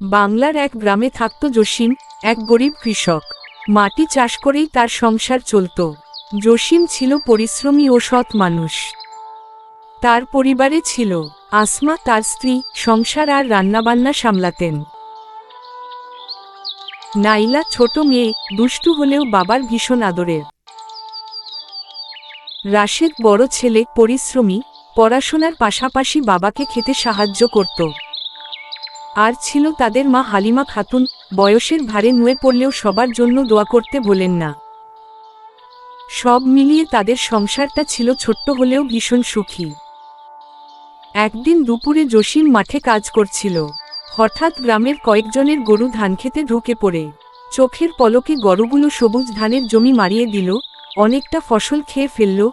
বাংলার এক গ্রামে থাকত জসিম, এক গরিব কৃষক। মাটি চাষ করেই তার সংসার চলত। জসিম ছিল পরিশ্রমী ও সৎ মানুষ। তার পরিবারে ছিল আসমা, তার স্ত্রী, সংসার আর রান্নাবান্না সামলাতেন। নাইলা ছোট মেয়ে, দুষ্টু হলেও বাবার ভীষণ আদরের। রাশেদ বড় ছেলে, পরিশ্রমী, পড়াশোনার পাশাপাশি বাবাকে খেতে সাহায্য করত। আর ছিল তাদের মা হালিমা খাতুন, বয়সের ভারে নুয়ে পড়লেও সবার জন্য দোয়া করতে ভোলেন না। সব মিলিয়ে তাদের সংসারটা ছিল ছোট্ট হলেও ভীষণ সুখী। একদিন দুপুরে জসিম মাঠে কাজ করছিল। হঠাৎ গ্রামের কয়েকজনের গরু ধানক্ষেতে ঢুকে পড়ে। চোখের পলকে গরুগুলো সবুজ ধানের জমি মারিয়ে দিল, অনেকটা ফসল খেয়ে ফেলল,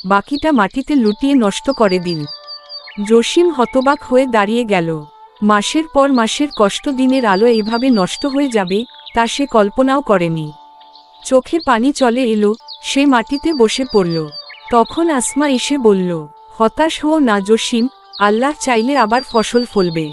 বাকিটা মাটিতে লুটিয়ে নষ্ট করে দিল। জসিম হতবাক হয়ে দাঁড়িয়ে গেল। মাসের পর মাসের কষ্ট দিনের আলো এভাবে নষ্ট হয়ে যাবে তা সে কল্পনাও করেনি। চোখে পানি চলে এলো, সে মাটিতে বসে পড়ল। তখন আসমা এসে বলল, হতাশ হও না জসিম, আল্লাহ চাইলে আবার ফসল ফলবে।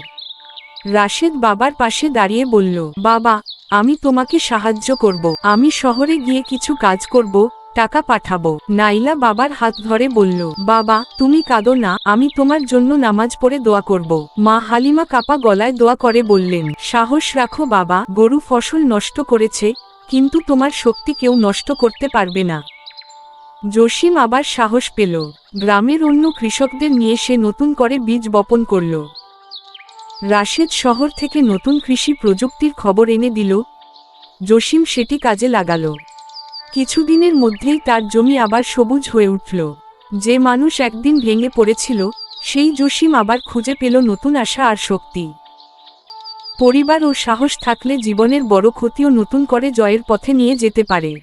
রাশেদ বাবার পাশে দাঁড়িয়ে বলল, বাবা, আমি তোমাকে সাহায্য করব। আমি শহরে গিয়ে কিছু কাজ করব, টাকা পাঠাবো। নাইলা বাবার হাত ধরে বলল, বাবা, তুমি কাঁদো না, আমি তোমার জন্য নামাজ পড়ে দোয়া করব। মা হালিমা কাপা গলায় দোয়া করে বললেন, সাহস রাখো বাবা, গরু ফসল নষ্ট করেছে, কিন্তু তোমার শক্তি কেউ নষ্ট করতে পারবে না। জসিম আবার সাহস পেল। গ্রামের অন্য কৃষকদের নিয়ে সে নতুন করে বীজ বপন করল। রাশেদ শহর থেকে নতুন কৃষি প্রযুক্তির খবর এনে দিল। জসিম সেটি কাজে লাগাল। কিছুদিনের মধ্যেই তার জমি আবার সবুজ হয়ে উঠল। যে মানুষ একদিন ভেঙে পড়েছিল, সেই জসিম আবার খুঁজে পেল নতুন আশা আর শক্তি। পরিবার ও সাহস থাকলে জীবনের বড় ক্ষতিও নতুন করে জয়ের পথে নিয়ে যেতে পারে।